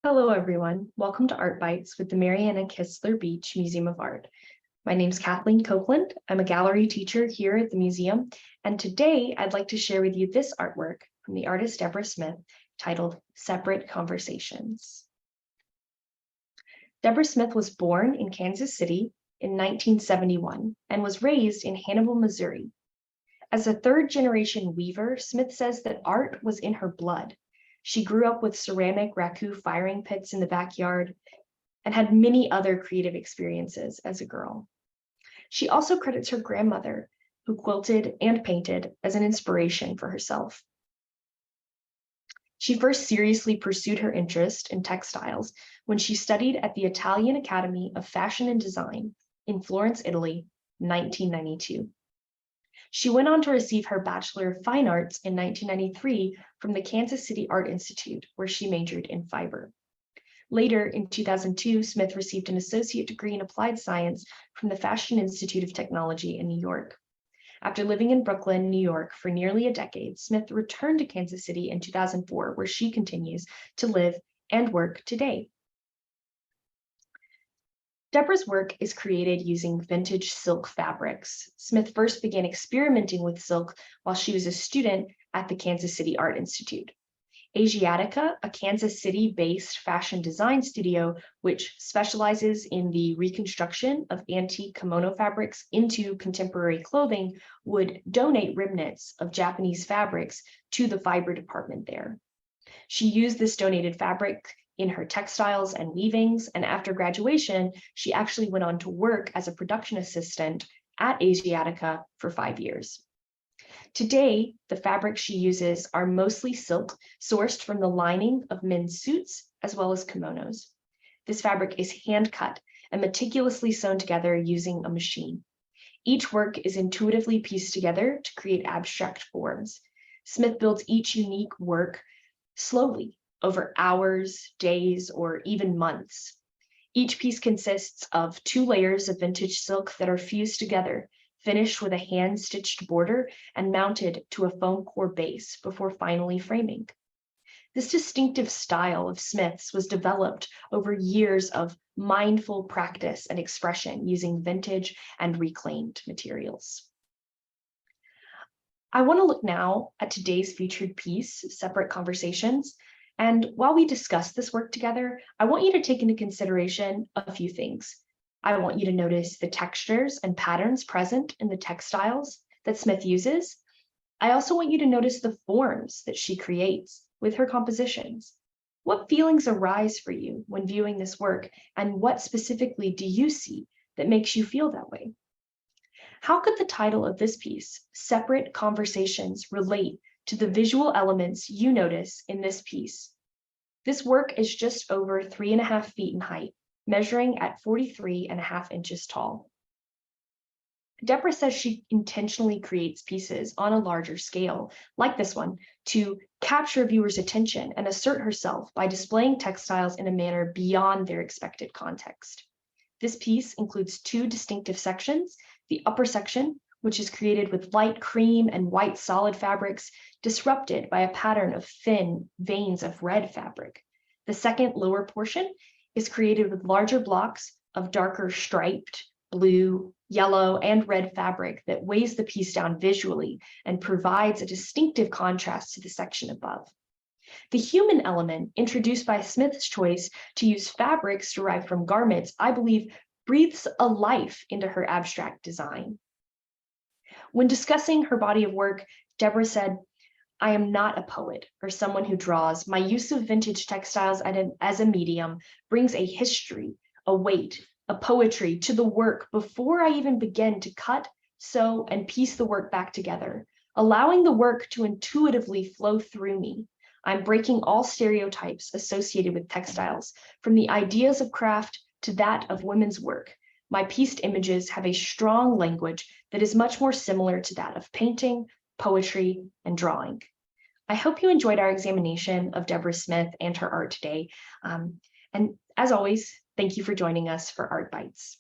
Hello, everyone. Welcome to Art Bytes with the Marianna Kistler Beach Museum of Art. My name is Kathleen Copeland. I'm a gallery teacher here at the museum, and today I'd like to share with you this artwork from the artist Debra Smith titled Separate Conversations. Debra Smith was born in Kansas City in 1971 and was raised in Hannibal, Missouri. As a third-generation weaver, Smith says that art was in her blood. She grew up with ceramic raku firing pits in the backyard and had many other creative experiences as a girl. She also credits her grandmother, who quilted and painted, as an inspiration for herself. She first seriously pursued her interest in textiles when she studied at the Italian Academy of Fashion and Design in Florence, Italy, in 1992. She went on to receive her Bachelor of Fine Arts in 1993 from the Kansas City Art Institute, where she majored in fiber. Later, in 2002, Smith received an associate degree in applied science from the Fashion Institute of Technology in New York. After living in Brooklyn, New York for nearly a decade, Smith returned to Kansas City in 2004, where she continues to live and work today. Debra's work is created using vintage silk fabrics. Smith first began experimenting with silk while she was a student at the Kansas City Art Institute. Asiatica, a Kansas City-based fashion design studio which specializes in the reconstruction of antique kimono fabrics into contemporary clothing, would donate remnants of Japanese fabrics to the fiber department there. She used this donated fabric in her textiles and weavings, and after graduation, she actually went on to work as a production assistant at Asiatica for 5 years. Today, the fabrics she uses are mostly silk, sourced from the lining of men's suits as well as kimonos. This fabric is hand-cut and meticulously sewn together using a machine. Each work is intuitively pieced together to create abstract forms. Smith builds each unique work slowly, over hours, days, or even months. Each piece consists of 2 layers of vintage silk that are fused together, finished with a hand-stitched border and mounted to a foam core base before finally framing. This distinctive style of Smith's was developed over years of mindful practice and expression using vintage and reclaimed materials. I want to look now at today's featured piece, Separate Conversations. And while we discuss this work together, I want you to take into consideration a few things. I want you to notice the textures and patterns present in the textiles that Smith uses. I also want you to notice the forms that she creates with her compositions. What feelings arise for you when viewing this work, and what specifically do you see that makes you feel that way? How could the title of this piece, Separate Conversations, relate to the visual elements you notice in this piece? This work is just over 3.5 feet in height, measuring at 43.5 inches tall. Debra says she intentionally creates pieces on a larger scale, like this one, to capture viewers' attention and assert herself by displaying textiles in a manner beyond their expected context. This piece includes 2 distinctive sections: the upper section, which is created with light cream and white solid fabrics, disrupted by a pattern of thin veins of red fabric. The second lower portion is created with larger blocks of darker striped, blue, yellow, and red fabric that weighs the piece down visually and provides a distinctive contrast to the section above. The human element, introduced by Smith's choice to use fabrics derived from garments, I believe, breathes a life into her abstract design. When discussing her body of work, Debra said, "I am not a poet or someone who draws. My use of vintage textiles as a medium brings a history, a weight, a poetry to the work before I even begin to cut, sew, and piece the work back together, allowing the work to intuitively flow through me. I'm breaking all stereotypes associated with textiles, from the ideas of craft to that of women's work. My pieced images have a strong language that is much more similar to that of painting, poetry, and drawing." I hope you enjoyed our examination of Debra Smith and her art today. And as always, thank you for joining us for Art Bytes.